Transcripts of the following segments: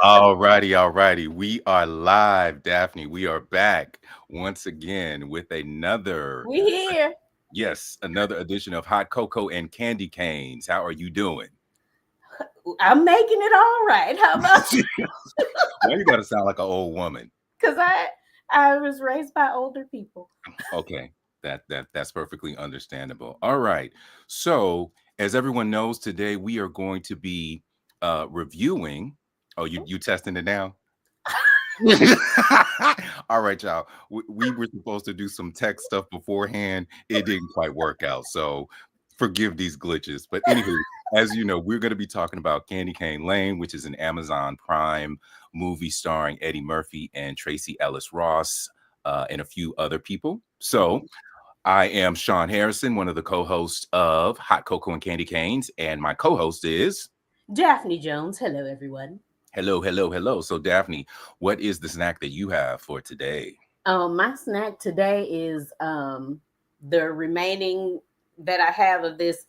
All righty, all righty. We are live, Daphne. We are back once again with another, We here. yes, another edition of Hot Cocoa and Candy Canes. How are you doing? I'm making it all right. How about you? Why you gotta sound like an old woman? Because I was raised by older people. Okay, that's perfectly understandable. All right. So, as everyone knows, today we are going to be reviewing. Oh, you testing it now? All right, y'all. We were supposed to do some tech stuff beforehand. It didn't quite work out. So forgive these glitches. But anywho, as you know, we're going to be talking about Candy Cane Lane, which is an Amazon Prime movie starring Eddie Murphy and Tracy Ellis Ross and a few other people. So I am Shawn Harrison, one of the co-hosts of Hot Cocoa and Candy Canes, and my co-host is Daphne Jones. Hello, everyone. hello, hello, hello. So Daphne, what is the snack that you have for today? My snack today is the remaining that I have of this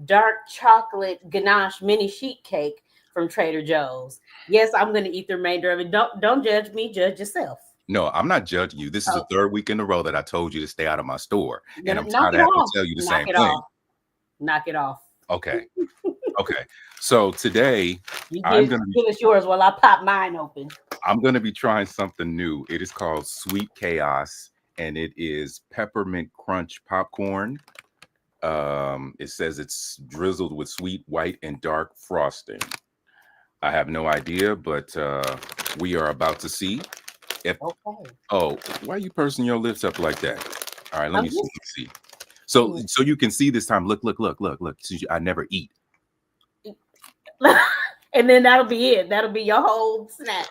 dark chocolate ganache mini sheet cake from Trader Joe's. Yes, I'm gonna eat the remainder of it. Don't judge me, judge yourself. No, I'm not judging you. This is the Okay. third week in a row that I told you to stay out of my store, and I'm Knock tired it of having to off. tell you the Knock same it thing. off. Knock it off. Okay, okay. So today You I'm give gonna be give us yours while I pop mine open. I'm gonna be trying something new. It is called Sweet Chaos, and it is peppermint crunch popcorn. It says it's drizzled with sweet, white, and dark frosting. I have no idea, but we are about to see. If Okay. oh, why are you pursing your lips up like that? All right, let I'm me see. just Let me see. So you can see this time. Look, look, look, look, look. See, I never eat. and then that'll be it. That'll be your whole snack.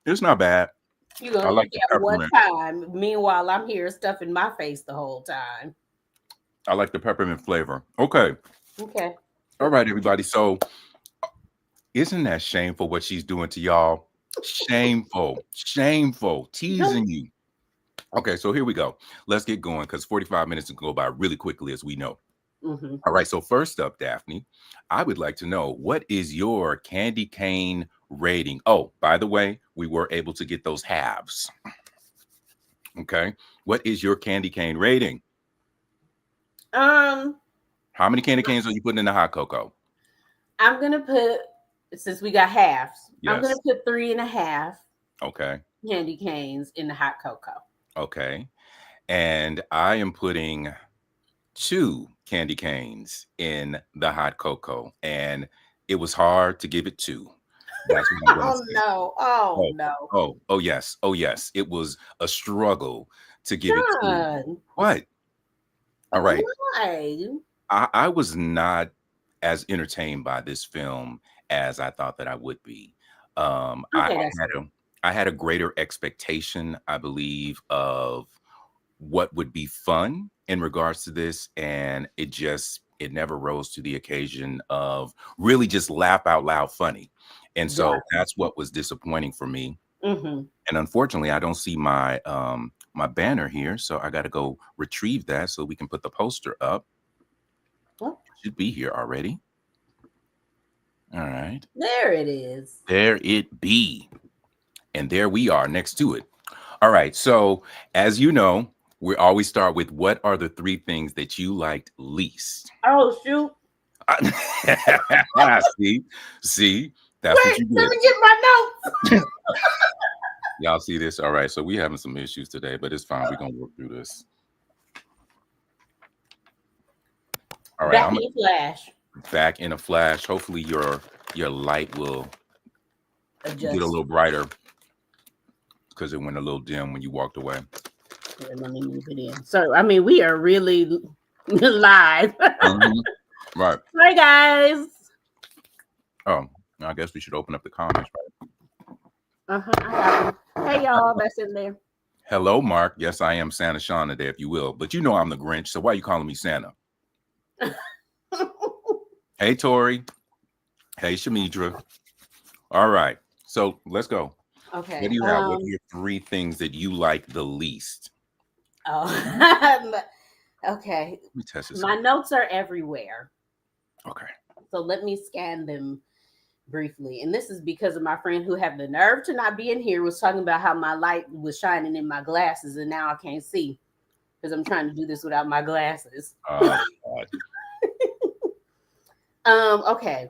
It's not bad. You're I gonna like eat the that one peppermint. time. Meanwhile, I'm here stuffing my face the whole time. I like the peppermint flavor. Okay. Okay. All right, everybody. So isn't that shameful what she's doing to y'all? Shameful. Shameful. Don't. Teasing you. Okay, so here we go. Let's get going because 45 minutes can go by really quickly, as we know. Mm-hmm. All right, so first up, Daphne, I would like to know what is your candy cane rating? Oh, by the way, we were able to get those halves. Okay. What is your candy cane rating? Um, How many candy canes are you putting in the hot cocoa? I'm gonna put since we got halves, I'm gonna Yes. put 3.5 Okay. candy canes in the hot cocoa. Okay. And I am putting two candy canes in the hot cocoa. And it was hard to give it two. That's what I'm going to Oh say. no! Oh Oh, no! oh, yes. Oh, yes. It was a struggle to give it two. John, What? All right. why? I was not as entertained by this film as I thought that I would be. I Okay, that's had good. a I had a greater expectation, I believe, of what would be fun in regards to this, and it never rose to the occasion of really just laugh out loud funny. And so Gotcha. that's what was disappointing for me. Mm-hmm. And unfortunately, I don't see my banner here, so I got to go retrieve that so we can put the poster up. Oh, Should be here already. All right. there it is. There it be. And there we are next to it. All right. So, as you know, we always start with what are the three things that you liked least? Oh shoot! see, see, that's what Wait, you let get. me get my notes. Y'all see this? All right. So, we having some issues today, but it's fine. We're going to work through this. All right. Back I'm in a flash. back in a flash. Hopefully, your light will get a Adjust. little brighter because it went a little dim when you walked away. Here, let me move it in. So, I mean, we are really live. Mhm. Right. Hi, guys. Oh, I guess we should open up the comments. Right? I got them. Hey, y'all. That's in there. Hello, Mark. Yes, I am Santa Shawn today, if you will. But you know I'm the Grinch, so why are you calling me Santa? Hey, Tori. Hey, Shamidra. All right. So let's go. What Okay. do you have? What are your three things that you like the least? Oh, okay. Let me test this My out. notes are everywhere. Okay. So let me scan them briefly, and this is because of my friend who had the nerve to not be in here was talking about how my light was shining in my glasses, and now I can't see because I'm trying to do this without my glasses. God. Okay.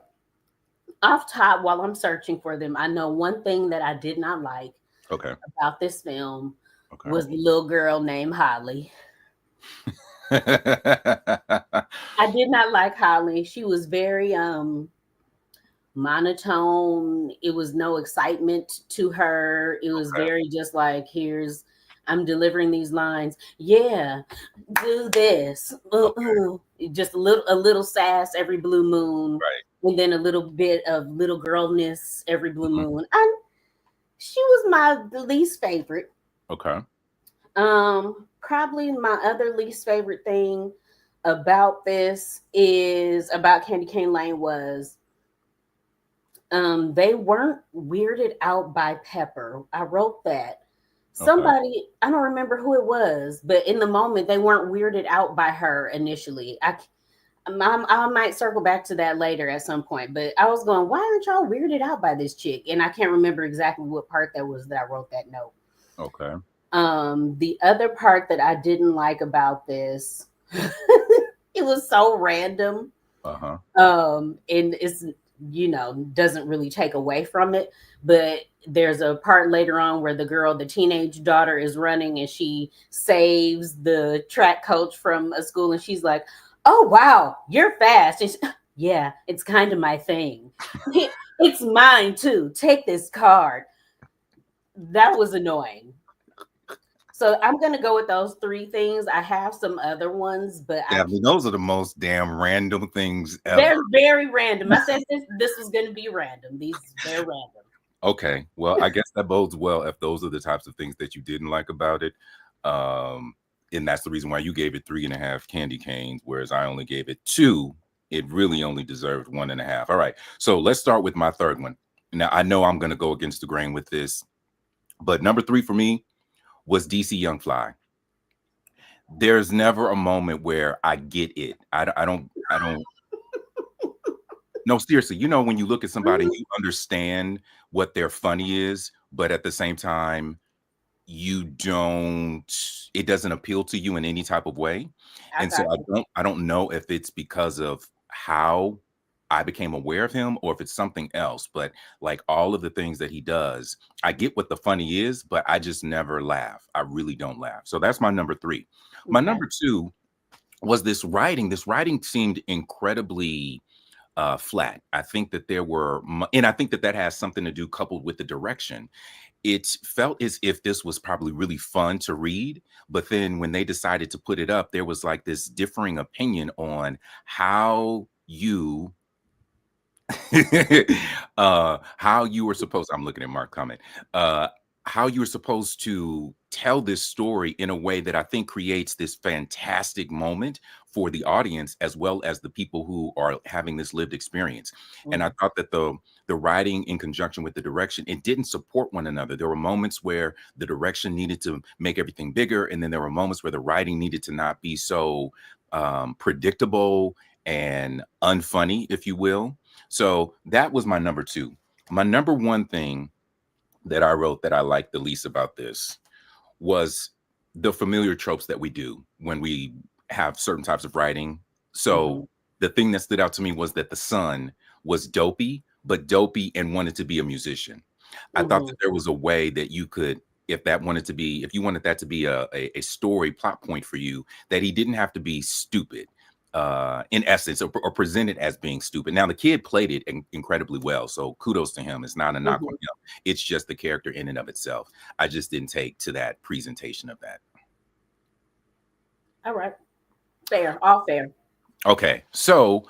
Off top, while I'm searching for them, I know one thing that I did not like Okay. about this film Okay. was the little girl named Holly. Okay. I did not like Holly. She was very monotone. It was no excitement to her. It was very just like, here's I'm delivering these lines. Yeah, do this. Just a little sass every blue moon, Right. and then a little bit of little girlness every blue Mhm. moon. And she was my least favorite. Okay. Probably my other least favorite thing about this is about Candy Cane Lane was they weren't weirded out by Pepper. I wrote that. Okay. Somebody, I don't remember who it was, but in the moment they weren't weirded out by her initially. I might circle back to that later at some point, but I was going, why aren't y'all weirded out by this chick? And I can't remember exactly what part that was that I wrote that note. Okay. The other part that I didn't like about this, it was so random. Uh-huh. And it's, doesn't really take away from it, but there's a part later on where the teenage daughter is running and she saves the track coach from a school and she's like, oh wow, you're fast. Yeah, it's kind of my thing. It's mine too, take this card. That was annoying. So I'm gonna go with those three things. I have some other ones, but Yeah, I mean, those are the most damn random things ever. they're very random. I said this was gonna be random. They're random. Okay. Well, I guess that bodes well if those are the types of things that you didn't like about it. Um, and that's the reason why you gave it 3.5 candy canes, whereas I only gave it 2. It really only deserved 1.5. All right. So let's start with my third one. Now I know I'm gonna go against the grain with this, but number 3 for me was DC Young Fly. There's never a moment where I get it. I don't. No, seriously. When you look at somebody, you understand what their funny is, but at the same time, you don't. It doesn't appeal to you in any type of way, I and so got I you. don't. I don't know if it's because of how I became aware of him or if it's something else. But like all of the things that he does, I get what the funny is, but I just never laugh. I really don't laugh. So that's my number 3. My Okay. number 2 was this writing. This writing seemed incredibly flat. I think that and I think that that has something to do coupled with the direction. It felt as if this was probably really fun to read, but then when they decided to put it up, there was like this differing opinion on how you how you were supposed I'm looking at Mark comment. Uh how you were supposed to tell this story in a way that I think creates this fantastic moment for the audience as well as the people who are having this lived experience. And I Mm, thought that the writing in conjunction with the direction, it didn't support one another. There were moments where the direction needed to make everything bigger, and then there were moments where the writing needed to not be so predictable and unfunny, if you will. So that was my number 2. My number 1 thing that I wrote that I liked the least about this was the familiar tropes that we do when we have certain types of writing. mhm, So the thing that stood out to me was that the son was dopey, but dopey and wanted to be a musician. I thought mhm, that there was a way that you could, if you wanted that to be a story plot point for you, that he didn't have to be stupid, in essence, or presented as being stupid. Now the kid played it incredibly well, so kudos to him. It's not a knock on mhm. him. It's just the character in and of itself. I just didn't take to that presentation of that. All right. Fair. All fair. Okay, so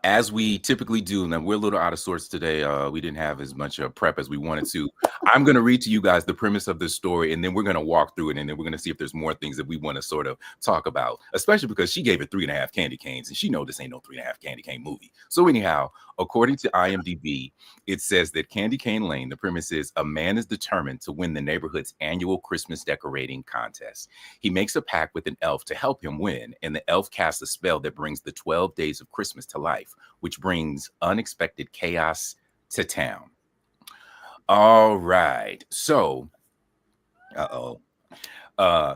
as we typically do, and we're a little out of sorts today. We didn't have as much prep as we wanted to. I'm going to read to you guys the premise of this story, and then we're going to walk through it, and then we're going to see if there's more things that we want to sort of talk about, especially because she gave it 3.5 candy canes, and she know this ain't no 3.5 candy cane movie. So anyhow, according to IMDb, it says that Candy Cane Lane, the premise is a man is determined to win the neighborhood's annual Christmas decorating contest. He makes a pact with an elf to help him win, and the elf casts a spell that brings the 12 days of Christmas to life, which brings unexpected chaos, to town. All right. So, uh-oh.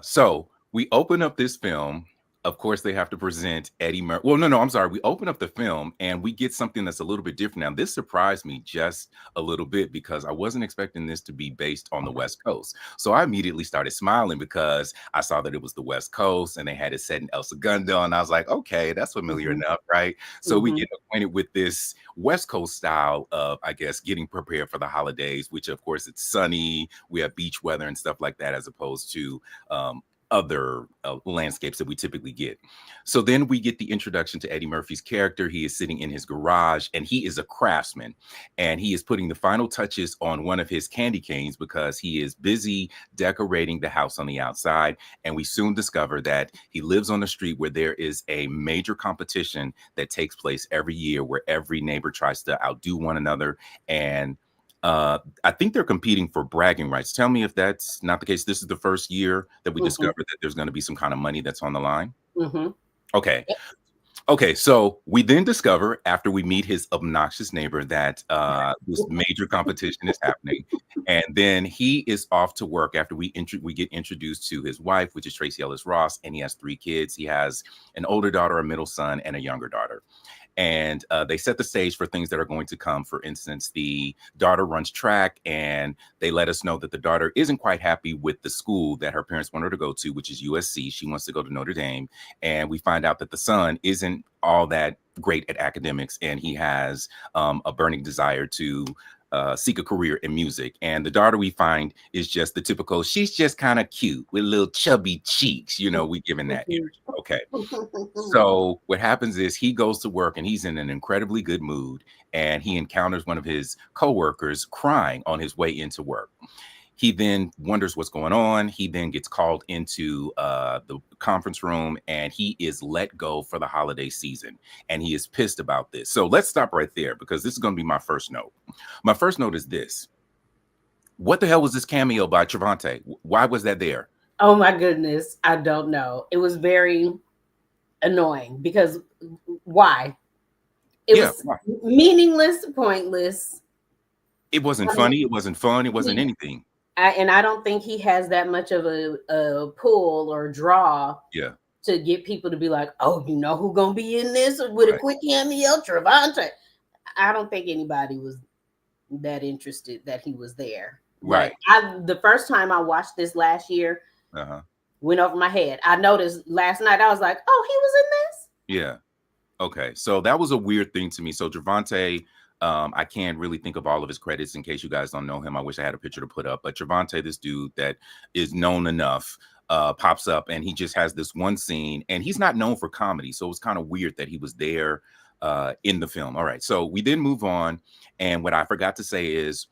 So we open up this film. Of course, they have to present Eddie Murphy. Well, no, I'm sorry. We open up the film and we get something that's a little bit different. Now, this surprised me just a little bit because I wasn't expecting this to be based on the West Coast. So I immediately started smiling because I saw that it was the West Coast and they had it set in El Segundo. And I was like, okay, that's familiar Mhm. enough, right? So we Mhm. get acquainted with this West Coast style of, I guess, getting prepared for the holidays, which, of course, it's sunny. We have beach weather and stuff like that, as opposed to um, other landscapes that we typically get. So then we get the introduction to Eddie Murphy's character. He is sitting in his garage and he is a craftsman and he is putting the final touches on one of his candy canes because he is busy decorating the house on the outside. And we soon discover that he lives on a street where there is a major competition that takes place every year where every neighbor tries to outdo one another. And I think they're competing for bragging rights. Tell me if that's not the case. This is the first year that we Mhm. discovered that there's going to be some kind of money that's on the line. Mhm. Okay. Okay. So we then discover after we meet his obnoxious neighbor that this major competition is happening. And then he is off to work after we get introduced to his wife, which is Tracy Ellis Ross, and he has 3 kids. He has an older daughter, a middle son, and a younger daughter. And they set the stage for things that are going to come. For instance, the daughter runs track, and they let us know that the daughter isn't quite happy with the school that her parents want her to go to, which is USC. She wants to go to Notre Dame. And we find out that the son isn't all that great at academics, and he has a burning desire to seek a career in music. And the daughter, we find, is just the typical, she's just kind of cute with little chubby cheeks. We given that Mhm. energy. Okay. So what happens is he goes to work and he's in an incredibly good mood, and he encounters one of his coworkers crying on his way into work. He then wonders what's going on. He then gets called into the conference room and he is let go for the holiday season. And he is pissed about this. So let's stop right there because this is going to be my first note. My first note is this. What the hell was this cameo by Trevante? Why was that there? Oh my goodness, I don't know. It was very annoying because why? It Yeah. was meaningless, pointless. It wasn't I mean, funny. It wasn't fun. It wasn't he, anything. and I don't think he has that much of a pull or draw Yeah. to get people to be like, oh, you know who gonna be in this with a Right. quick cameo, Trevante. I don't think anybody was that interested that he was there. Like Right. the first time I watched this last year Uh-huh. went over my head. I noticed last night I was like, oh, he was in this. Yeah. Okay. So that was a weird thing to me. So Javante, I can't really think of all of his credits in case you guys don't know him. I wish I had a picture to put up. But Javante, this dude that is known enough, pops up and he just has this one scene and he's not known for comedy. So it was kind of weird that he was there in the film. All right. So we then move on. And what I forgot to say is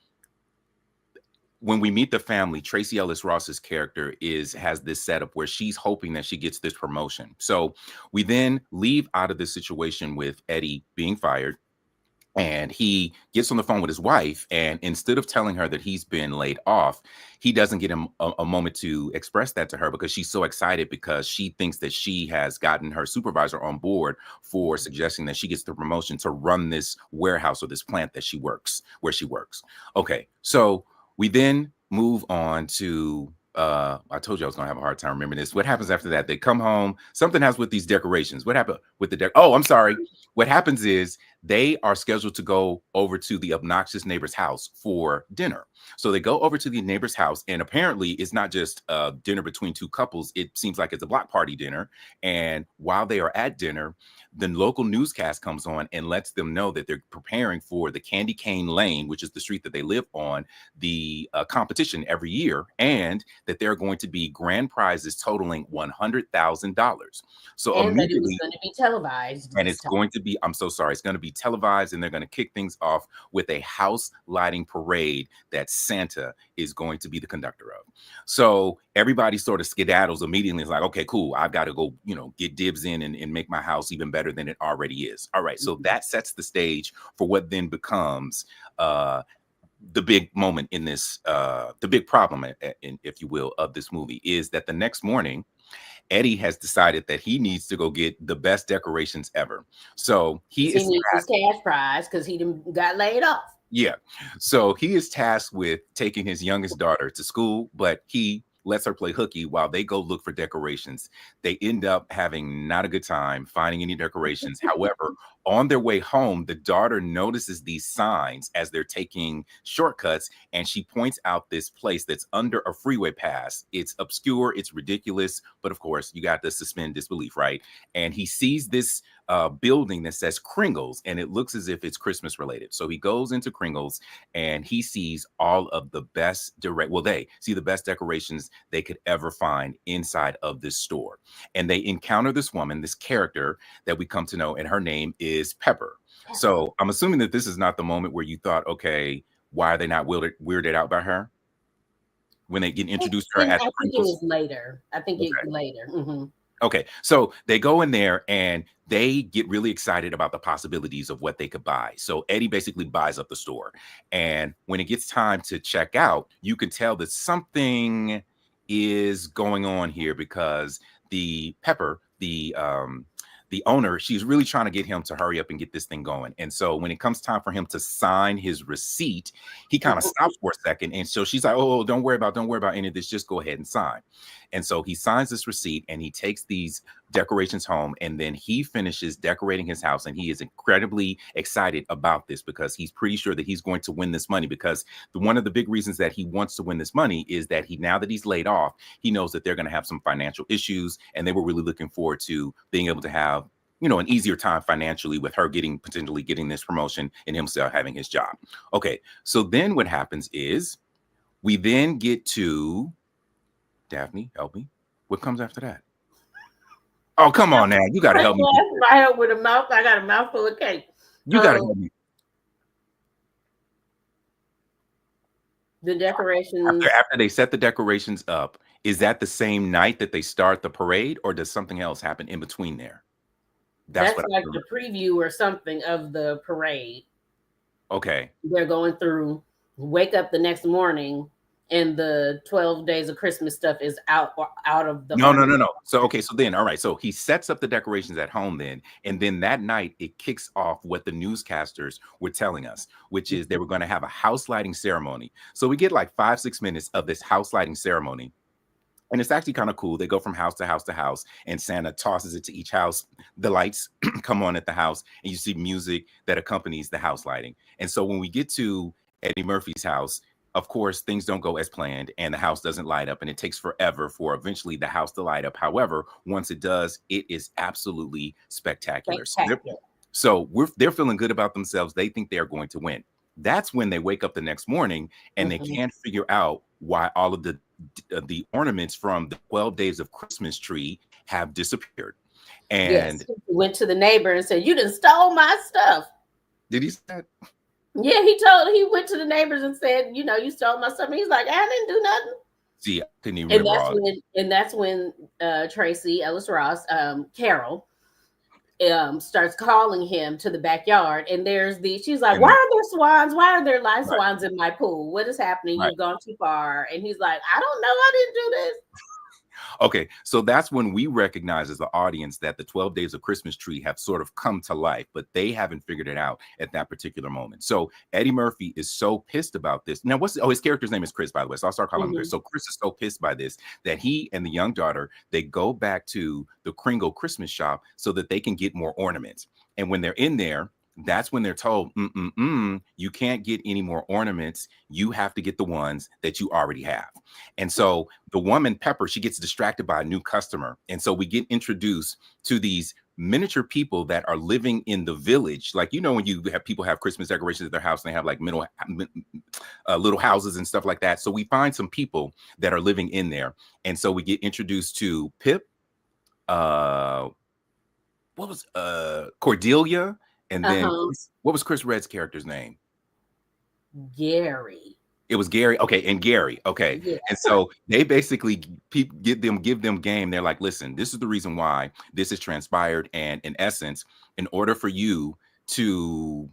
when we meet the family, Tracy Ellis Ross's character has this setup where she's hoping that she gets this promotion. So we then leave out of this situation with Eddie being fired, and he gets on the phone with his wife, and instead of telling her that he's been laid off, he doesn't get him a moment to express that to her because she's so excited because she thinks that she has gotten her supervisor on board for suggesting that she gets the promotion to run this warehouse or this plant that she works where she works. Okay, so we then move on to I told you I was gonna have a hard time remembering this. What happens after that? They come home. Something has with these decorations. What happened with the Oh, I'm sorry. What happens is they are scheduled to go over to the obnoxious neighbor's house for dinner. So they go over to the neighbor's house, and apparently it's not just a dinner between two couples. It seems like it's a block party dinner. And while they are at dinner, the local newscast comes on and lets them know that they're preparing for the Candy Cane Lane, which is the street that they live on, the competition every year, and that there are going to be grand prizes totaling $100,000. So And that it was immediately, going to be televised and this it's time. going to be, I'm so sorry, it's going to be televised, and they're going to kick things off with a house lighting parade that Santa is going to be the conductor of. So everybody sort of skedaddles immediately. It's like, okay, cool. I've got to go, get dibs in and make my house even better than it already is. All right. So that sets the stage for what then becomes the big moment in this, the big problem, if you will, of this movie is that the next morning, Eddie has decided that he needs to go get the best decorations ever. So he He is needs his tasked. cash prize because he got laid off. Yeah. So he is tasked with taking his youngest daughter to school, but he lets her play hooky while they go look for decorations. They end up having not a good time finding any decorations. However, on their way home, the daughter notices these signs as they're taking shortcuts, and she points out this place that's under a freeway pass. It's obscure, it's ridiculous, but of course, you got to suspend disbelief, right? And he sees this building that says Kringles, and it looks as if it's Christmas related. So he goes into Kringles and he sees all of the best they see the best decorations they could ever find inside of this store. And they encounter this woman, this character that we come to know, and her name is Pepper. Pepper. So I'm assuming that this is not the moment where you thought, okay, why are they not weirded out by her when they get introduced to her at I the think it Kringles? was later. I think it Okay. later. Hmm. Okay, so they go in there and they get really excited about the possibilities of what they could buy. So Eddie basically buys up the store. And when it gets time to check out, you can tell that something is going on here because the Pepper, the owner, she's really trying to get him to hurry up and get this thing going. And so when it comes time for him to sign his receipt, he kind of stops for a second. And so she's like, "Oh, don't worry about any of this. Just go ahead and sign." And so he signs this receipt and he takes these decorations home, and then he finishes decorating his house, and he is incredibly excited about this because he's pretty sure that he's going to win this money, because one of the big reasons that he wants to win this money is that now that he's laid off, he knows that they're going to have some financial issues, and they were really looking forward to being able to have an easier time financially with her potentially getting this promotion and himself having his job. Okay, so then what happens is we then get to Daphne, help me. What comes after that? Oh, come on now. You got to help me. I help with a mouth. I got a mouthful of cake. You got to help me. The decorations. After they set the decorations up, is that the same night that they start the parade, or does something else happen in between there? That's what like the preview or something of the parade. Okay. They're going through, wake up the next morning, and the 12 days of Christmas stuff is out of the No. home. So, okay. So then, all right. So he sets up the decorations at home then. And then that night, it kicks off what the newscasters were telling us, which is they were going to have a house lighting ceremony. So we get like 5-6 minutes of this house lighting ceremony. And it's actually kind of cool. They go from house to house to house, and Santa tosses it to each house. The lights come on at the house, and you see music that accompanies the house lighting. And so when we get to Eddie Murphy's house, of course, things don't go as planned, and the house doesn't light up, and it takes forever for eventually the house to light up. However, once it does, it is absolutely spectacular. So they're feeling good about themselves. They think they're going to win. That's when they wake up the next morning and they can't figure out why all of the ornaments from the 12 days of Christmas tree have disappeared. And he went to the neighbor and said, "You done stole my stuff." Did he say that? Yeah, he went to the neighbors and said, "You stole my stuff." And he's like, "I didn't do nothing." See, I couldn't even remember. That's when Tracy Ellis Ross, Carol, starts calling him to the backyard, and she's like, "Why are there swans? Why are there live swans in my pool? What is happening? You've gone too far." And he's like, "I don't know. I didn't do this." Okay, so that's when we recognize as the audience that the 12 days of Christmas tree have sort of come to life, but they haven't figured it out at that particular moment. So Eddie Murphy is so pissed about this. Now, his character's name is Chris, by the way, so I'll start calling him Chris. So Chris is so pissed by this that he and the young daughter, they go back to the Kringle Christmas shop so that they can get more ornaments. And when they're in there, that's when they're told, you can't get any more ornaments. You have to get the ones that you already have. And so the woman, Pepper, she gets distracted by a new customer. And so we get introduced to these miniature people that are living in the village. Like, when you have people have Christmas decorations at their house, and they have like little houses and stuff like that. So we find some people that are living in there. And so we get introduced to Pip, Cordelia, and then what was Chris Redd's character's name? Gary. It was Gary. Okay, and Gary. Okay, yeah. And so they basically give them game. They're like, "Listen, this is the reason why this has transpired, and in essence, in order for you to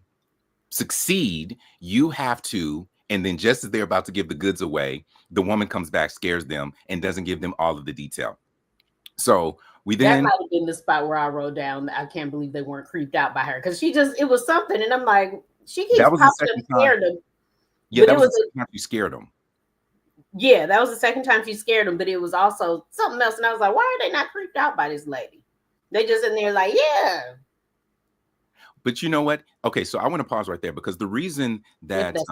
succeed, you have to." And then just as they're about to give the goods away, the woman comes back, scares them, and doesn't give them all of the detail. So that might have been the spot where I wrote down, "I can't believe they weren't creeped out by her," because it was something, and I'm like, she keeps That was the popping up second time. scared him, Yeah, but that it was was the second time you scared him. yeah, that was the second time she scared him, but it was also something else. And I was like, why are they not creeped out by this lady? They just in there like, yeah, But you know what? Okay, so I want to pause right there because the reason if that that's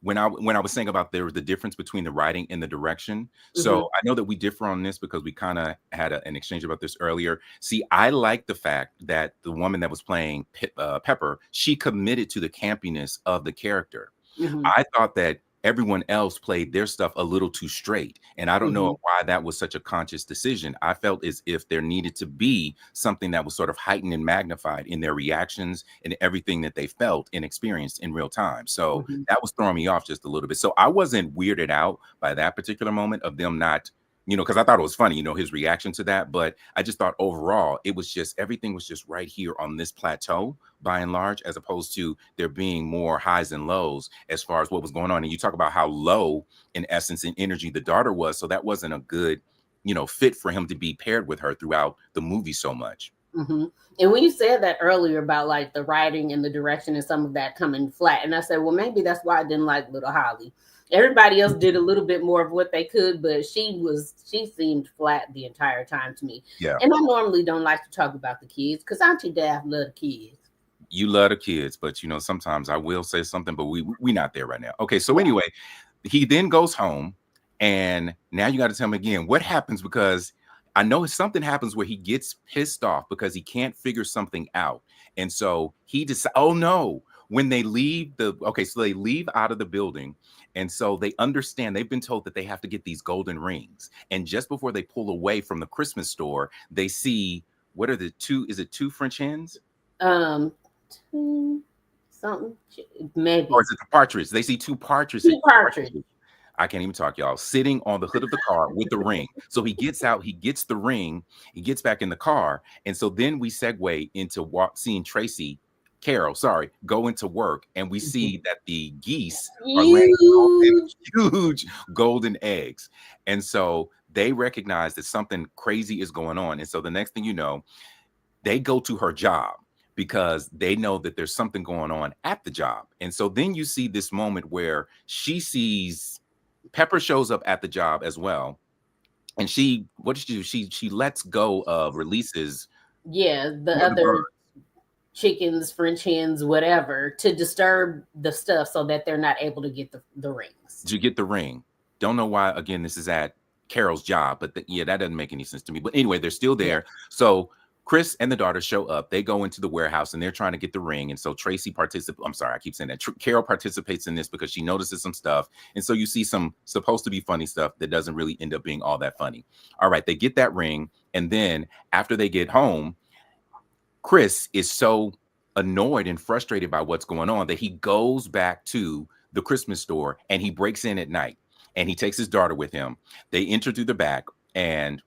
when I was saying about there was the difference between the writing and the direction. So mm-hmm, I know that we differ on this because we kind of had an exchange about this earlier. See, I like the fact that the woman that was playing Pepper, she committed to the campiness of the character. mm-hmm, I thought that everyone else played their stuff a little too straight. And I don't mm-hmm, know why that was such a conscious decision. I felt as if there needed to be something that was sort of heightened and magnified in their reactions and everything that they felt and experienced in real time. So mm-hmm, that was throwing me off just a little bit. So I wasn't weirded out by that particular moment of them not, because I thought it was funny, his reaction to that. But I just thought overall, it was just everything was just right here on this plateau by and large, as opposed to there being more highs and lows as far as what was going on. And you talk about how low in essence and energy the daughter was. So that wasn't a good, fit for him to be paired with her throughout the movie so much. mm-hmm. And when you said that earlier about like the writing and the direction and some of that coming flat, and I said, well, maybe that's why I didn't like Little Holly. Everybody else did a little bit more of what they could, but she seemed flat the entire time to me. Yeah. And I normally don't like to talk about the kids because Auntie Daphne love the kids. You love the kids, but sometimes I will say something, but we not there right now. Okay, so Yeah. anyway, he then goes home, and now you got to tell me again what happens, because I know something happens where he gets pissed off because he can't figure something out, and so he decides. Oh no! When they leave so they leave out of the building, and so they understand they've been told that they have to get these golden rings, and just before they pull away from the Christmas store, they see what are the two? Is it two French hens? Um, something Or maybe is it the partridge? They see two partridges. two partridge. I can't even talk, y'all. Sitting on the hood of the car with the ring. So he gets out, he gets the ring, he gets back in the car. And so then we segue into seeing Carol, go into work. And we see that the geese are laying Huge. huge golden eggs. And so they recognize that something crazy is going on. And so the next thing you know, they go to her job because they know that there's something going on at the job. And so then you see this moment where she sees Pepper shows up at the job as well. And what does she do? She lets go of releases Yeah, the one of the other birds chickens, French hens, whatever, to disturb the stuff so that they're not able to get the rings. to get the ring. Don't know why, again, this is at Carol's job, but that doesn't make any sense to me. But anyway, they're still there. Yeah. So Chris and the daughter show up. They go into the warehouse and they're trying to get the ring. And so Tracy participates. I'm sorry, I keep saying that. Carol participates in this because she notices some stuff. And so you see some supposed to be funny stuff that doesn't really end up being all that funny. All right, they get that ring. And then after they get home, Chris is so annoyed and frustrated by what's going on that he goes back to the Christmas store and he breaks in at night and he takes his daughter with him. They enter through the back and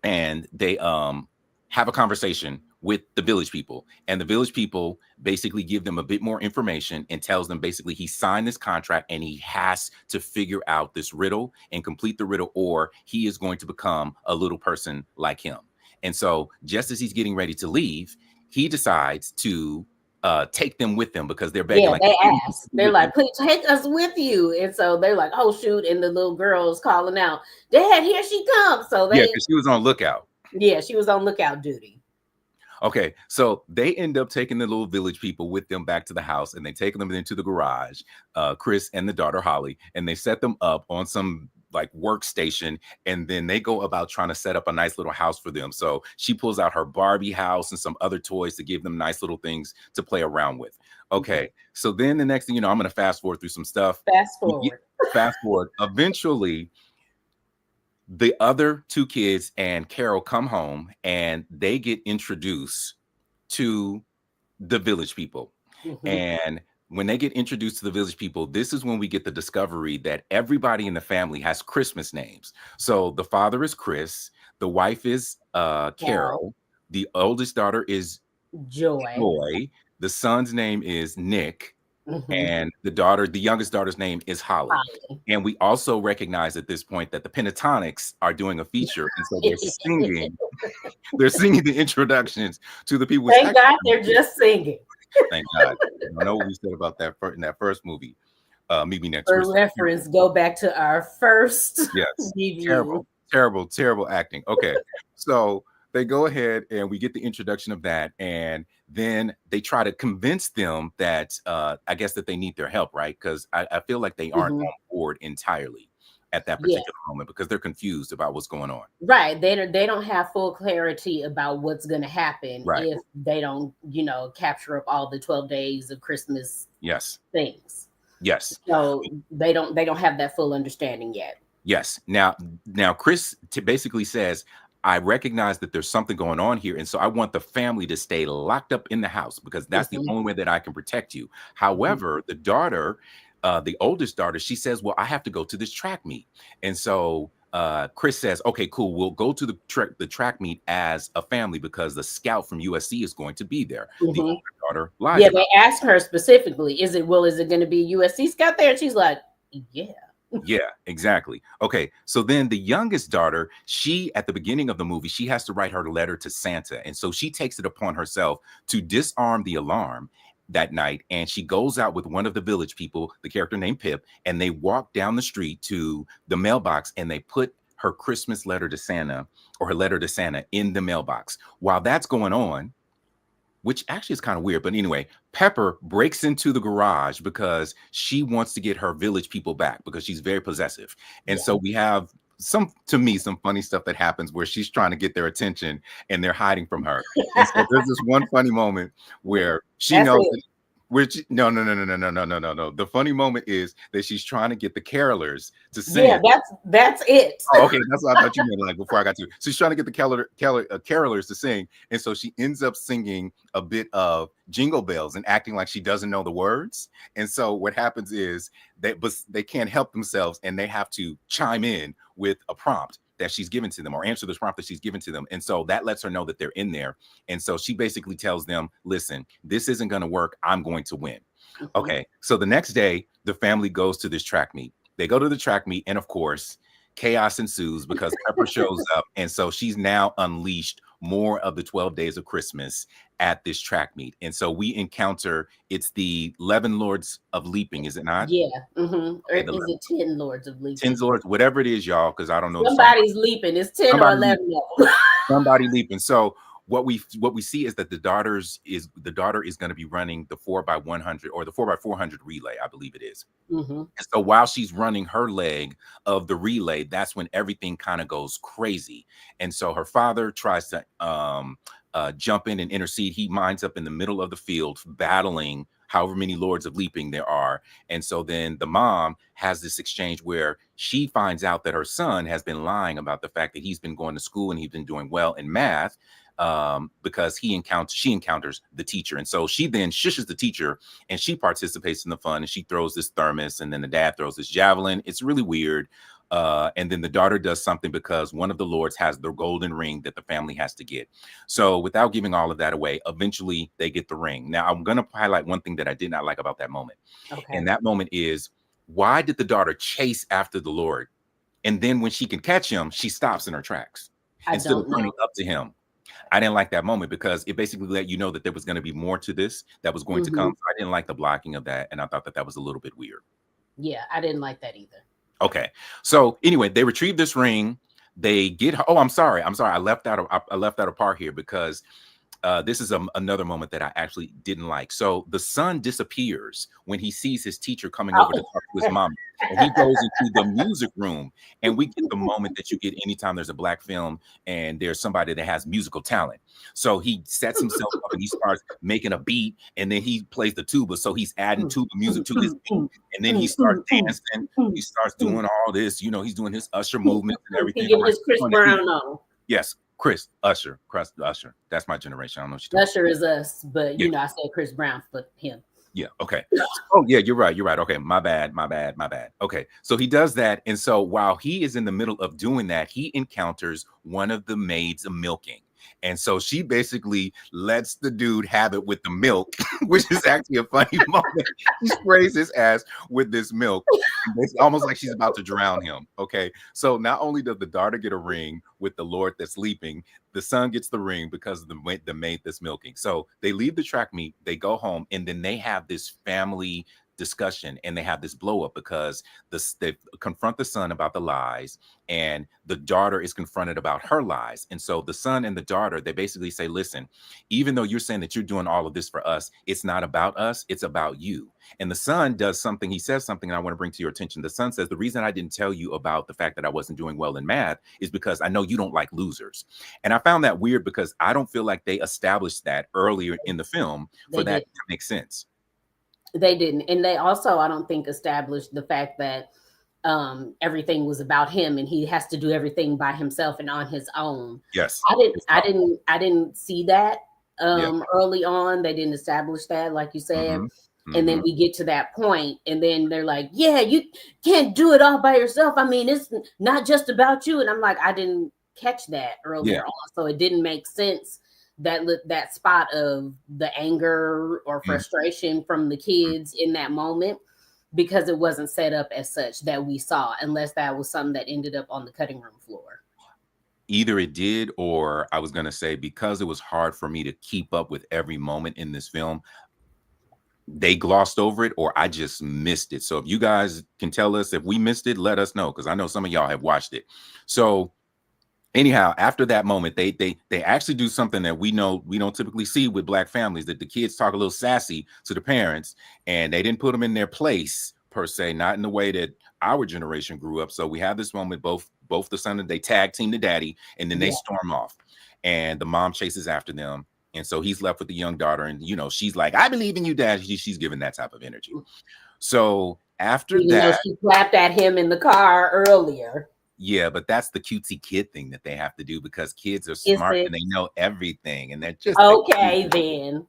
they have a conversation with the village people, and the village people basically give them a bit more information and tells them basically he signed this contract and he has to figure out this riddle and complete the riddle, or he is going to become a little person like him. And so just as he's getting ready to leave, he decides to take them with them because they're begging. Yeah, Like, they ask. They're like, please take us with you. And so they're like, oh, shoot. And the little girl's calling out, Dad, here she comes. So yeah, because she was on lookout. Yeah, she was on lookout duty. Okay, so they end up taking the little village people with them back to the house, and they take them into the garage, Chris and the daughter Holly, and they set them up on some like workstation, and then they go about trying to set up a nice little house for them. So she pulls out her Barbie house and some other toys to give them nice little things to play around with. Okay, so then the next thing you know, I'm going to fast forward through some stuff. Fast forward. Eventually, the other two kids and Carol come home and they get introduced to the village people. Mm-hmm. And when they get introduced to the village people, this is when we get the discovery that everybody in the family has Christmas names. So the father is Chris, the wife is Carol, the oldest daughter is Joy, the son's name is Nick, mm-hmm. and the youngest daughter's name is Holly. And we also recognize at this point that the Pentatonics are doing a feature, and so they're singing. They're singing the introductions to the people. Thank God they're just singing. Thank God. I know what we said about that in that first movie. Meet Me Next Door. For reference, go back to our first Yes. review. Terrible, terrible, terrible acting. Okay. So they go ahead and we get the introduction of that. And then they try to convince them that I guess that they need their help, right? Because I feel like they aren't on board entirely at that Yeah. particular moment because they're confused about what's going on. Right. They don't have full clarity about what's going to happen Right. if they don't, capture up all the 12 days of Christmas Yes. things. Yes. So they don't have that full understanding yet. Yes. Now Chris basically says, I recognize that there's something going on here. And so I want the family to stay locked up in the house because that's the only way that I can protect you. However, the daughter, the oldest daughter, she says, well, I have to go to this track meet. And so Chris says, okay, cool. We'll go to the track meet as a family because the scout from USC is going to be there. The older daughter lies. Yeah, they asked her specifically, is it going to be USC scout there? And she's like, yeah. Yeah, exactly. Okay, so then the youngest daughter, she at the beginning of the movie, she has to write her letter to Santa. And so she takes it upon herself to disarm the alarm that night. And she goes out with one of the village people, the character named Pip, and they walk down the street to the mailbox and they put her Christmas letter to Santa or her letter to Santa in the mailbox. While that's going on, which actually is kind of weird. But anyway, Pepper breaks into the garage because she wants to get her village people back because she's very possessive. And so we have some funny stuff that happens where she's trying to get their attention and they're hiding from her. And so there's this one funny moment where she knows that, no. The funny moment is that she's trying to get the carolers to sing. Yeah, that's it. Oh, okay, that's what I thought you meant. Like before I got to, so she's trying to get the carolers to sing, and so she ends up singing a bit of Jingle Bells and acting like she doesn't know the words. And so what happens is they can't help themselves, and they have to chime in with a prompt that she's given to them or answer the prompt that she's given to them. And so that lets her know that they're in there. And so she basically tells them, listen, this isn't going to work. I'm going to win. Okay. So the next day, the family goes to this track meet. They go to the track meet. And of course, chaos ensues because Pepper shows up. And so she's now unleashed more of the 12 days of Christmas at this track meet. And so we encounter, it's the 11 Lords of Leaping, is it not? Yeah. Or is it 10 Lords of Leaping? 10 Lords, whatever it is, y'all, because I don't know. Somebody's leaping. It's 10 or 11 of them. Somebody leaping. So what we see is that the daughter is going to be running the 4x100 or the 4x400 relay, I believe it is. And so while she's running her leg of the relay, that's when everything kind of goes crazy. And so her father tries to jump in and intercede. He winds up in the middle of the field battling however many Lords of Leaping there are. And so then the mom has this exchange where she finds out that her son has been lying about the fact that he's been going to school and he's been doing well in math because she encounters the teacher. And so she then shushes the teacher and she participates in the fun and she throws this thermos and then the dad throws this javelin. It's really weird. And then the daughter does something because one of the lords has the golden ring that the family has to get. So without giving all of that away, eventually they get the ring. Now, I'm going to highlight one thing that I did not like about that moment. And that moment is, why did the daughter chase after the Lord? And then when she can catch him, she stops in her tracks instead of running up to him. I didn't like that moment because it basically let you know that there was going to be more to this that was going to come. So I didn't like the blocking of that. And I thought that was a little bit weird. Yeah, I didn't like that either. Okay. So anyway, they retrieve this ring. They get her. Oh, I'm sorry. I left out a part here because this is another moment that I actually didn't like. So the son disappears when he sees his teacher coming over to talk to his mom. And he goes into the music room. And we get the moment that you get anytime there's a Black film and there's somebody that has musical talent. So he sets himself up and he starts making a beat and then he plays the tuba. So he's adding tuba music to his beat. And then he starts dancing. He starts doing all this. You know, he's doing his usher movements and everything. He getting his Chris Brown on. Yes. Chris Usher. That's my generation. I don't know what you're Usher is us, but you know, I said Chris Brown for him. Yeah. Okay. Oh, yeah, you're right. Okay. My bad. Okay. So he does that. And so while he is in the middle of doing that, he encounters one of the maids of milking. And so she basically lets the dude have it with the milk, which is actually a funny moment. She sprays his ass with this milk. It's almost like she's about to drown him. Okay. So not only does the daughter get a ring with the Lord that's sleeping, the son gets the ring because of the maid that's milking. So they leave the track meet, they go home, and then they have this family discussion and they have this blow up because they confront the son about the lies, and the daughter is confronted about her lies. And so the son and the daughter, they basically say, listen, even though you're saying that you're doing all of this for us, it's not about us, it's about you. And the son does something, he says something I want to bring to your attention. The son says, the reason I didn't tell you about the fact that I wasn't doing well in math is because I know you don't like losers. And I found that weird because I don't feel like they established that earlier in the film for that to make sense. They didn't. And they also, I don't think, established the fact that everything was about him and he has to do everything by himself and on his own. Yes. I didn't see that early on. They didn't establish that, like you said. And then we get to that point and then they're like, yeah, you can't do it all by yourself. I mean, it's not just about you. And I'm like, I didn't catch that earlier on. So it didn't make sense, that spot of the anger or frustration from the kids in that moment, because it wasn't set up as such that we saw, unless that was something that ended up on the cutting room floor. Either it did, or I was going to say, because it was hard for me to keep up with every moment in this film, they glossed over it, or I just missed it. So if you guys can tell us if we missed it, let us know, because I know some of y'all have watched it. So anyhow, after that moment, they actually do something that we know we don't typically see with Black families, that the kids talk a little sassy to the parents, and they didn't put them in their place per se, not in the way that our generation grew up. So we have this moment, both the son and they tag team the daddy, and then they storm off, and the mom chases after them. And so he's left with the young daughter, and she's like, I believe in you, Dad. She's giving that type of energy. So after that, she clapped at him in the car earlier. Yeah, but that's the cutesy kid thing that they have to do, because kids are smart and they know everything, and they're just okay. Then,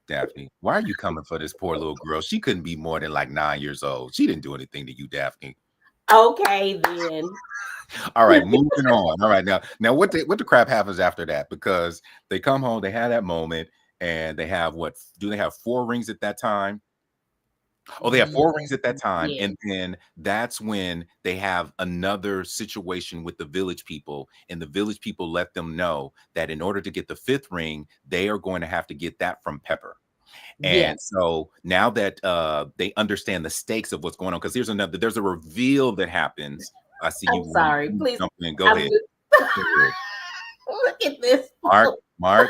Daphne, why are you coming for this poor little girl? She couldn't be more than like 9 years old. She didn't do anything to you, Daphne. Okay, then. All right, moving on. All right, now what the crap happens after that? Because they come home, they have that moment, and they have do they have 4 rings at that time? Oh, they have 4 rings at that time. And then that's when they have another situation with the village people, and the village people let them know that in order to get the 5th ring, they are going to have to get that from Pepper. And so now that they understand the stakes of what's going on, because there's a reveal that happens. I see you. I'm sorry, please. Go ahead. Look at this. Mark,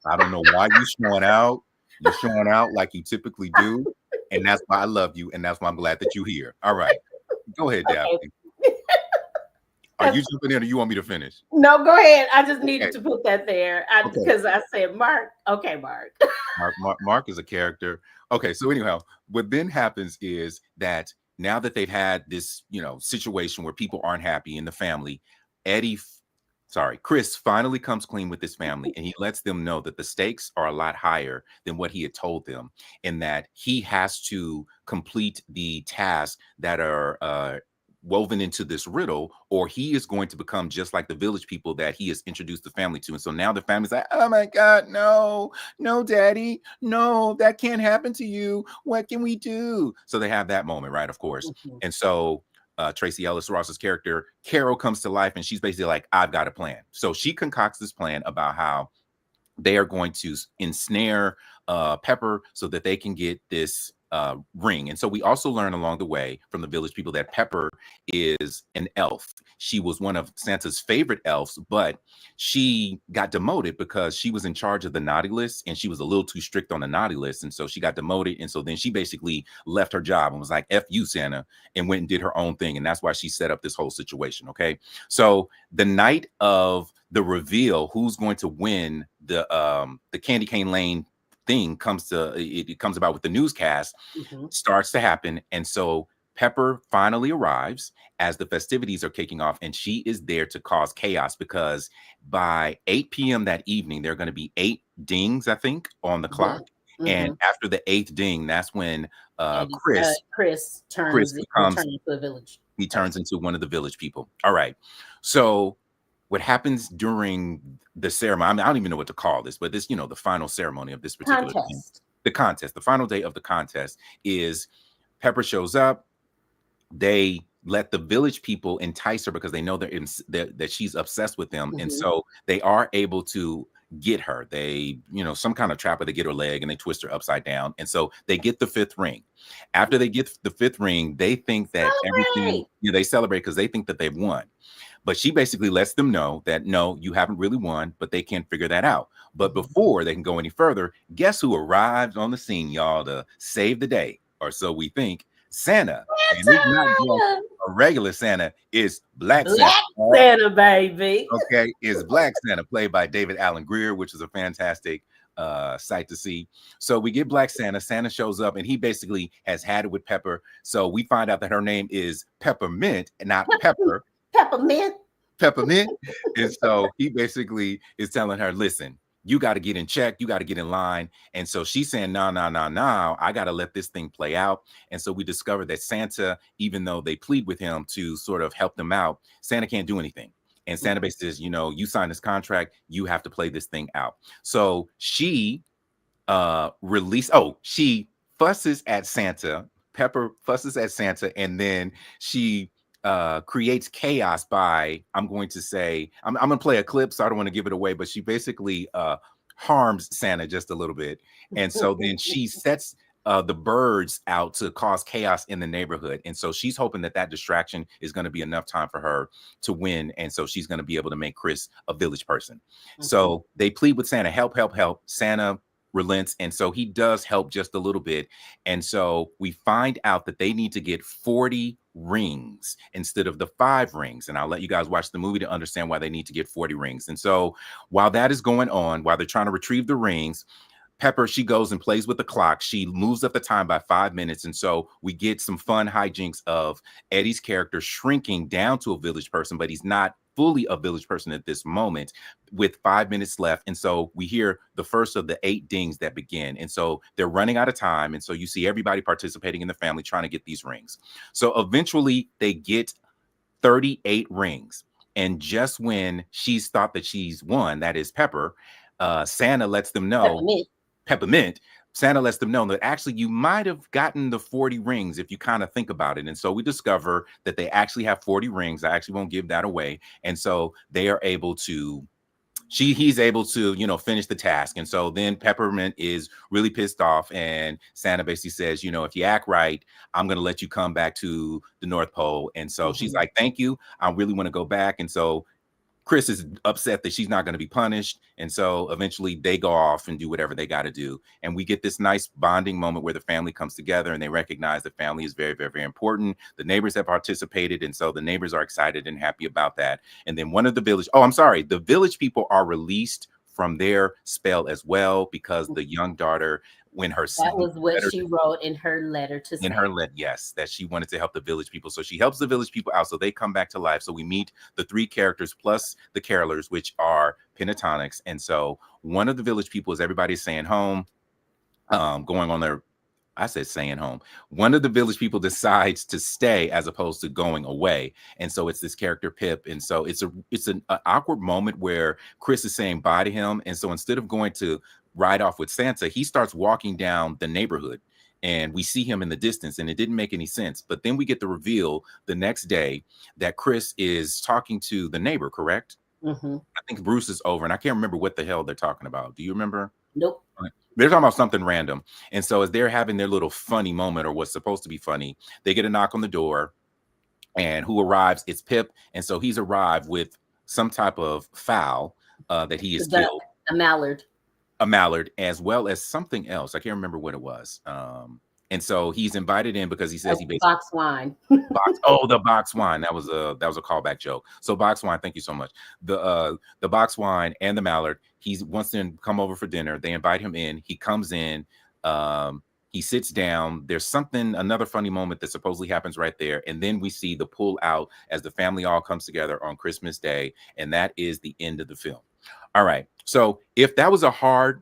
I don't know why you're showing out. You're showing out like you typically do. And that's why I love you, and that's why I'm glad that you're here. All right. Go ahead, Daphne. Are you jumping in, or you want me to finish? No, go ahead. I just needed to put that there because I said Mark. Okay, Mark. Mark is a character. Okay, so anyhow, what then happens is that now that they've had this, situation where people aren't happy in the family, Chris finally comes clean with his family, and he lets them know that the stakes are a lot higher than what he had told them, and that he has to complete the tasks that are woven into this riddle, or he is going to become just like the village people that he has introduced the family to. And so now the family's like, oh my God, no, Daddy, no, that can't happen to you. What can we do? So they have that moment, right? Of course. And so Tracy Ellis Ross's character, Carol, comes to life, and she's basically like, I've got a plan. So she concocts this plan about how they are going to ensnare Pepper so that they can get this ring. And so we also learn along the way from the village people that Pepper is an elf. She was one of Santa's favorite elves, but she got demoted because she was in charge of the naughty list, and she was a little too strict on the naughty list. And so she got demoted. And so then she basically left her job and was like, F you, Santa, and went and did her own thing. And that's why she set up this whole situation. Okay. So the night of the reveal, who's going to win the Candy Cane Lane thing comes about with the newscast, starts to happen. And so Pepper finally arrives as the festivities are kicking off, and she is there to cause chaos, because by 8 p.m. that evening, there are going to be 8 dings, I think, on the clock. And after the 8th ding, that's when Chris turns into a village. He turns into one of the village people. All right. So what happens during the ceremony, I mean, I don't even know what to call this, but this, the final ceremony of this particular thing, Contest. the contest, the final day of the contest is Pepper shows up. They let the village people entice her because they know that she's obsessed with them, and Mhm. so they are able to get her. They, some kind of trap where they get her leg and they twist her upside down, and so they get the fifth ring. After they get the fifth ring, they think that everything, Celebrate. they celebrate because they think that they've won. But she basically lets them know that no, you haven't really won, but they can't figure that out. But Mhm. before they can go any further, guess who arrives on the scene, y'all, to save the day, or so we think? Santa. And it's not just Santa. a regular Santa, it's Black Santa. Black Santa, baby. Okay, is Black Santa, played by David Allen Greer, which is a fantastic sight to see. So we get Black Santa. Santa shows up, and he basically has had it with Pepper. So we find out that her name is Peppermint and not Pepper. Peppermint. Peppermint. And so he basically is telling her, listen, you got to get in check. You got to get in line. And so she's saying, no, no, no, no, I got to let this thing play out. And so we discover that Santa, even though they plead with him to sort of help them out, Santa can't do anything. And Santa basically says, you signed this contract, you have to play this thing out. So she she fusses at Santa. Pepper fusses at Santa, and then she creates chaos by, I'm going to say, I'm gonna play a clip, so I don't want to give it away, but she basically harms Santa just a little bit. And so then she sets the birds out to cause chaos in the neighborhood. And so she's hoping that that distraction is going to be enough time for her to win. And so she's going to be able to make Chris a village person. Mhm. So they plead with Santa, help, help, help. Santa relents, and so he does help just a little bit. And so we find out that they need to get 40 rings instead of the 5 rings, and I'll let you guys watch the movie to understand why they need to get 40 rings. And so while that is going on, while they're trying to retrieve the rings, Pepper, she goes and plays with the clock. She moves up the time by 5 minutes. And so we get some fun hijinks of Eddie's character shrinking down to a village person, but he's not fully a village person at this moment with 5 minutes left. And so we hear the first of the 8 dings that begin. And so they're running out of time. And so you see everybody participating in the family trying to get these rings. So eventually they get 38 rings. And just when she's thought that she's won, that is Pepper, Santa lets them know, Peppermint. Peppermint, Santa lets them know that actually you might have gotten the 40 rings if you kind of think about it. And so we discover that they actually have 40 rings. I actually won't give that away. And so they are able to, he's able to, finish the task. And so then Peppermint is really pissed off. And Santa basically says, if you act right, I'm going to let you come back to the North Pole. And so she's Mhm. like, thank you. I really want to go back. And so Chris is upset that she's not going to be punished. And so eventually they go off and do whatever they got to do. And we get this nice bonding moment where the family comes together and they recognize that family is very, very, very important. The neighbors have participated. And so the neighbors are excited and happy about that. And then the village people are released from their spell as well, because the young daughter, when her That was what letter she wrote in her letter to in her Santa. yes, that she wanted to help the village people, so she helps the village people out, so they come back to life. So we meet the 3 characters plus the carolers, which are pentatonics. And so one of the village people, is everybody's saying home, going on their, I said staying home. One of the village people decides to stay as opposed to going away. And so it's this character Pip. And so it's an awkward moment where Chris is saying bye to him. And so instead of going to ride off with Santa, he starts walking down the neighborhood. And we see him in the distance, and it didn't make any sense. But then we get the reveal the next day that Chris is talking to the neighbor, correct? Hmm. I think Bruce is over, and I can't remember what the hell they're talking about. Do you remember? Nope. They're talking about something random. And so as they're having their little funny moment, or what's supposed to be funny, they get a knock on the door, and who arrives? It's Pip. And so he's arrived with some type of fowl that he The has duck, killed, a mallard. a mallard, as well as something else. I can't remember what it was. And so he's invited in because he A says he basically box wine. the box wine. That was a callback joke. So box wine, thank you so much. The box wine and the mallard. He wants them to come over for dinner. They invite him in. He comes in. He sits down. There's another funny moment that supposedly happens right there. And then we see the pull out as the family all comes together on Christmas Day. And that is the end of the film. All right. So if that was a hard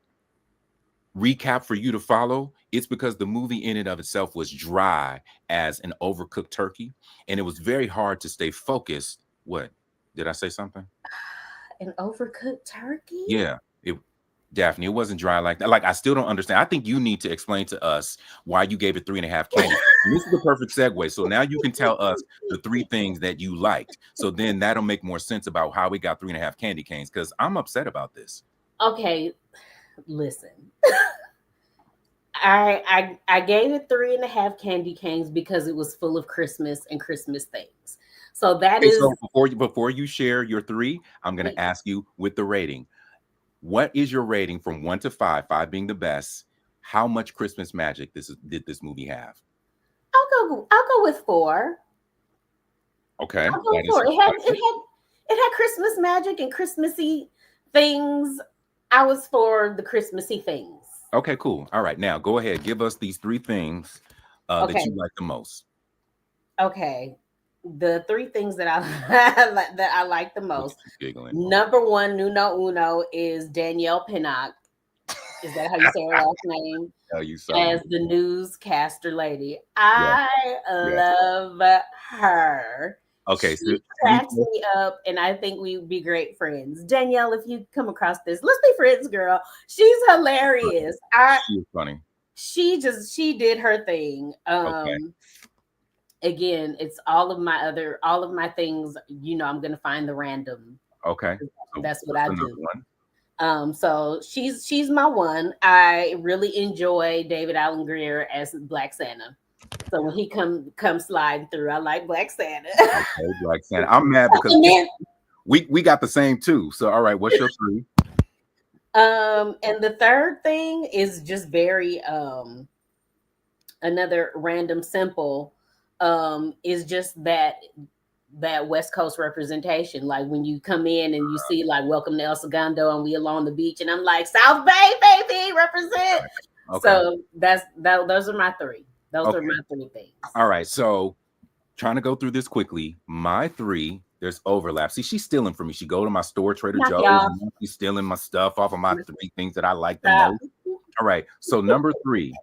recap for you to follow, it's because the movie in and of itself was dry as an overcooked turkey, and it was very hard to stay focused. What did I say? Something? an overcooked turkey? Yeah, it Daphne, it wasn't dry like that. Like, I still don't understand. I think you need to explain to us why you gave it 3.5 candy. And this is the perfect segue. So now you can tell us the 3 things that you liked. So then that'll make more sense about how we got 3.5 candy canes, because I'm upset about this. Okay, listen. I gave it 3.5 candy canes because it was full of Christmas and Christmas things. So that Okay, is so before you share your 3, I'm gonna ask you with the rating. What is your rating from 1 to 5, 5 being the best? How much Christmas magic did this movie have? I'll go with 4. Okay, I'll go that with is 4. It had Christmas magic and Christmassy things. I was for the Christmassy things. okay, cool. All right, now go ahead. Give us these 3 things that Okay. you like the most. Okay. The 3 things that I that I like the Look most. at you giggling. Number 1, Nuno Uno, is Danielle Pinnock. Is that how you say her last name? Tell you something. As the newscaster lady. Yeah, I yeah. love her. Okay, so She cracks me up, and I think we would be great friends. Danielle, if you come across this, let's be friends, girl. She's hilarious. she is funny. She did her thing. Okay, Again, it's all of my things. I'm gonna find the random. okay. So That's what what's I the do. number one? So she's my one. I really enjoy David Allen Greer as Black Santa. So when he come sliding through, I like Black Santa. Okay, Black Santa. I'm mad because And then, we got the same 2. So all right, what's your 3? and the third thing is just very another random simple, is just that West Coast representation. Like when you come in and you see like "Welcome to El Segundo" and we along the beach, and I'm like, South Bay, baby, represent. Okay. So those are my 3. Those are my 3 things. All right, so trying to go through this quickly. My 3, there's overlap. See, she's stealing from me. She go to my store, Trader Knock Joe's, it off. and she's stealing my stuff off of my 3 things that I like the Stop. most. All right, so number 3,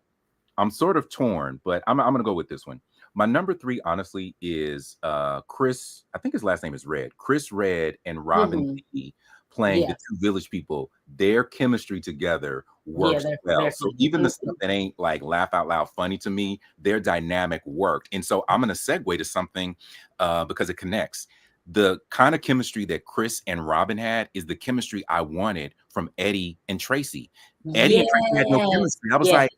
I'm sort of torn, but I'm gonna go with this one. My number 3, honestly, is Chris. I think his last name is Red. Chris Red and Robin Mhm. Thede playing the Yes. 2 village people. Their chemistry together Yeah, works they're well. So even the stuff mhm. that ain't like laugh out loud funny to me, their dynamic worked. And so I'm gonna segue to something because it connects. The kind of chemistry that Chris and Robin had is the chemistry I wanted from Eddie and Tracy. Eddie and Tracy had no Yes. chemistry. I was Yes. like,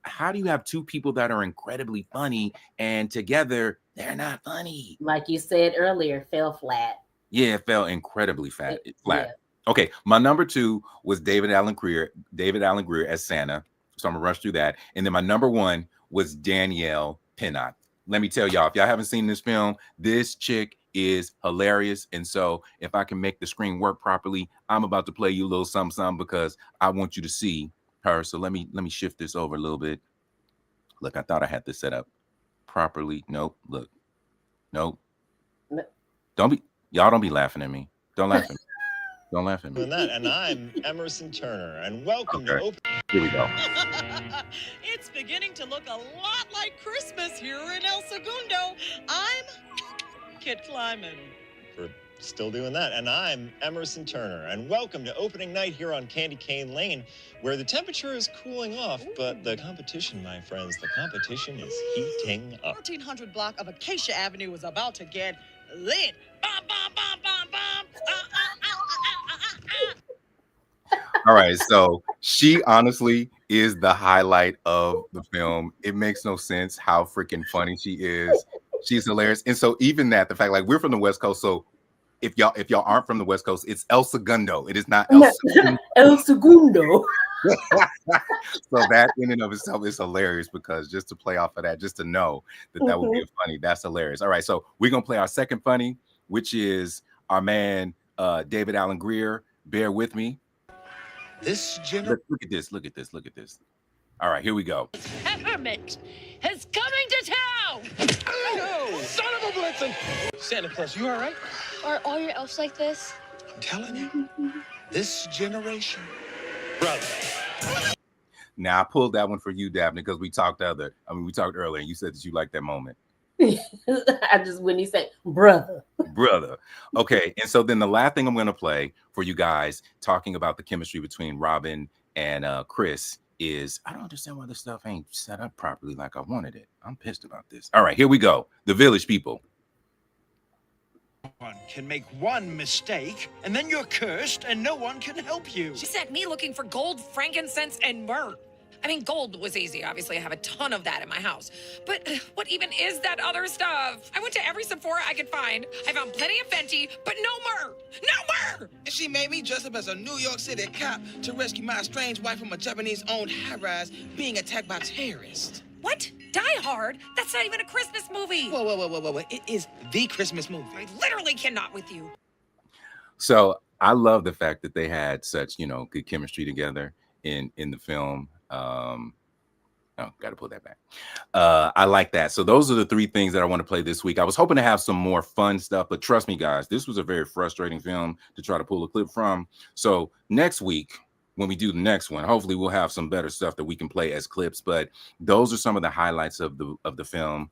how do you have 2 people that are incredibly funny and together they're not funny? Like you said earlier, fell flat. Yeah, it felt incredibly flat. Yeah. Okay, my number 2 was David Allen Greer. David Allen Greer as Santa. So I'm gonna rush through that. And then my number 1 was Danielle Pinnock. Let me tell y'all, if y'all haven't seen this film, this chick is hilarious. And so if I can make the screen work properly, I'm about to play you a little something because I want you to see her. So let me shift this over a little bit. Look, I thought I had this set up properly. Nope. Look. Nope. Y'all don't be laughing at me. Don't laugh at me. Don't laugh at me. And I'm Emerson Turner, and welcome to Open. Here we go. It's beginning to look a lot like Christmas here in El Segundo. I'm Kit Kleiman. For still doing that. And I'm Emerson Turner, and welcome to opening night here on Candy Cane Lane, where the temperature is cooling off, but the competition, my friends, the competition is heating up. 1400 block of Acacia Avenue is about to get lit. Bum, bum, bum, bum, bum. All right, so she honestly is the highlight of the film. It makes no sense how freaking funny she is. She's hilarious. And so even that, the fact like we're from the West Coast, so if y'all aren't from the West Coast, it's El Segundo. It is not El Segundo. El Segundo. So that in and of itself is hilarious because just to play off of that, just to know that would be a funny, that's hilarious. All right, so we're gonna play our second funny, which is our man David Allen Greer. Bear with me. Look at this. Look at this. Look at this. All right, here we go. Peppermint is coming to town. Oh, son of a blitzen! Santa Claus, you all right? Are all your elves like this? I'm telling you, this generation. Brother. Now I pulled that one for you, Daphne, because we talked earlier, and you said that you liked that moment. I just when he said brother. brother. Okay, and so then the last thing I'm going to play for you guys, talking about the chemistry between Robin and Chris, is I don't understand why this stuff ain't set up properly like I wanted it. I'm pissed about this. All right, here we go. The Village People. One can make one mistake, and then you're cursed, and no one can help you. She sent me looking for gold, frankincense, and myrrh. I mean, gold was easy. Obviously, I have a ton of that in my house. But what even is that other stuff? I went to every Sephora I could find. I found plenty of Fenty, but no myrrh. No myrrh! And she made me dress up as a New York City cop to rescue my estranged wife from a Japanese-owned high-rise being attacked by terrorists. What? Die Hard? That's not even a Christmas movie. Whoa. It is the Christmas movie. I literally cannot with you. So I love the fact that they had such, good chemistry together in the film. Got to pull that back. I like that. So those are the three things that I want to play this week. I was hoping to have some more fun stuff, but trust me, guys, this was a very frustrating film to try to pull a clip from. So next week, when we do the next one, hopefully we'll have some better stuff that we can play as clips. But those are some of the highlights of the film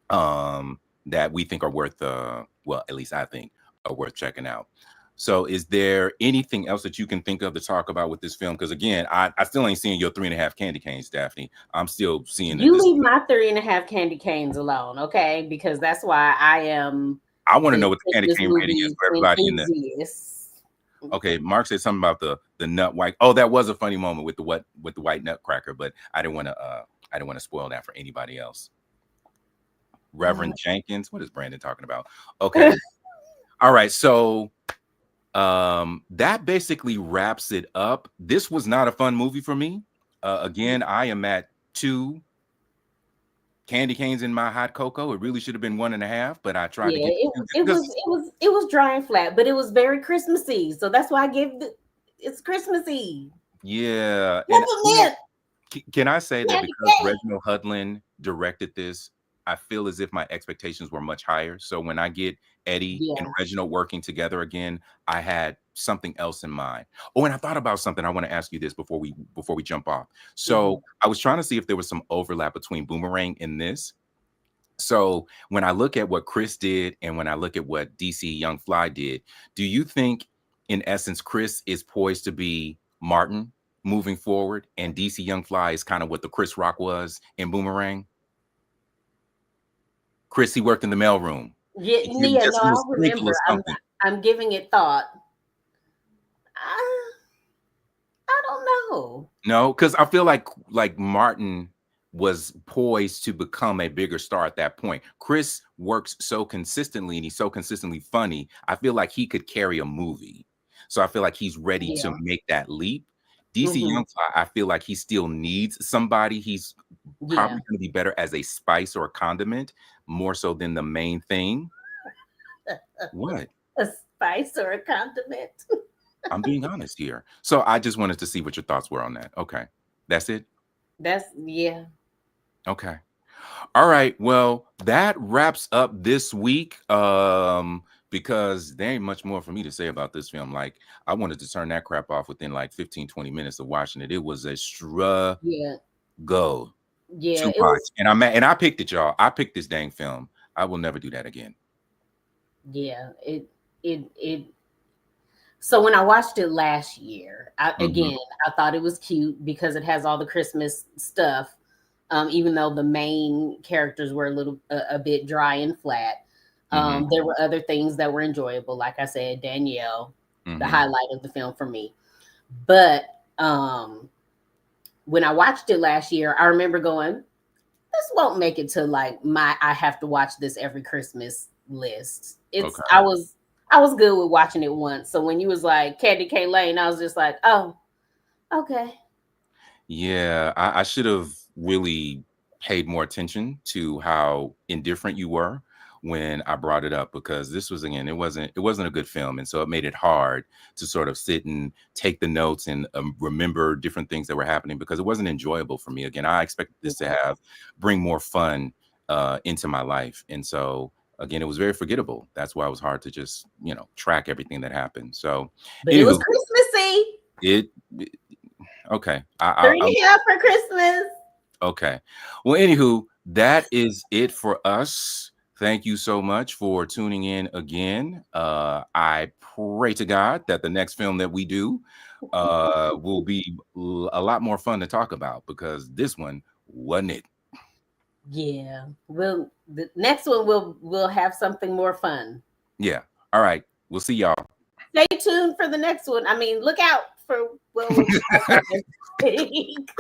that we think are worth, well, at least I think are worth checking out. So is there anything else that you can think of to talk about with this film? Because again, I still ain't seeing your 3.5 candy canes, Daphne. I'm still seeing that. You leave my 3.5 candy canes alone, okay? Because that's why I want to know what the candy cane rating is for everybody in there. Okay, Mark said something about the nut white. Oh, that was a funny moment with the white nutcracker, but I didn't want to spoil that for anybody else. Reverend Jenkins, what is Brandon talking about? Okay. All right, so that basically wraps it up. This was not a fun movie for me. Again, I am at 2 candy canes in my hot cocoa. It really should have been 1.5, but I tried to get it was dry and flat, but it was very Christmassy. So that's why I gave it's Christmassy. Yeah. Can I say that because Reginald Hudlin directed this, I feel as if my expectations were much higher. So when I get Eddie and Reginald working together again, I had something else in mind. Oh, and I thought about something. I want to ask you this before we jump off. So I was trying to see if there was some overlap between Boomerang and this. So when I look at what Chris did and when I look at what DC Young Fly did, do you think in essence Chris is poised to be Martin moving forward and DC Young Fly is kind of what the Chris Rock was in Boomerang? Chris, he worked in the mailroom. Yeah, I remember. I'm giving it thought. I don't know. No, because I feel like Martin was poised to become a bigger star at that point. Chris works so consistently and he's so consistently funny. I feel like he could carry a movie. So I feel like he's ready to make that leap. DC Young Fly, I feel like he still needs somebody. He's probably going to be better as a spice or a condiment, more so than the main thing. What? A spice or a condiment? I'm being honest here. So I just wanted to see what your thoughts were on that. Okay. That's it? Okay. All right. Well, that wraps up this week. Because there ain't much more for me to say about this film. Like, I wanted to turn that crap off within like 15-20 minutes of watching it. It was a struggle. Yeah. And I picked it, y'all. I picked this dang film. I will never do that again. Yeah. So when I watched it last year, I thought it was cute because it has all the Christmas stuff. Even though the main characters were a bit dry and flat. There were other things that were enjoyable. Like I said, Danielle, the highlight of the film for me. But when I watched it last year, I remember going, this won't make it to like I have to watch this every Christmas list. I was good with watching it once. So when you was like Candy Cane Lane, I was just like, oh, okay. Yeah, I should have really paid more attention to how indifferent you were when I brought it up, because this was, again, it wasn't a good film. And so it made it hard to sort of sit and take the notes and remember different things that were happening, because it wasn't enjoyable for me. Again, I expected this to bring more fun into my life. And so, again, it was very forgettable. That's why it was hard to just, track everything that happened. So, but it was Christmassy. Okay. For Christmas. Okay. Well, anywho, that is it for us. Thank you so much for tuning in again. I pray to God that the next film that we do will be a lot more fun to talk about, because this one wasn't it. Yeah. The next one we'll have something more fun. Yeah. All right. We'll see y'all. Stay tuned for the next one. I mean, look out for what we'll be talking next week.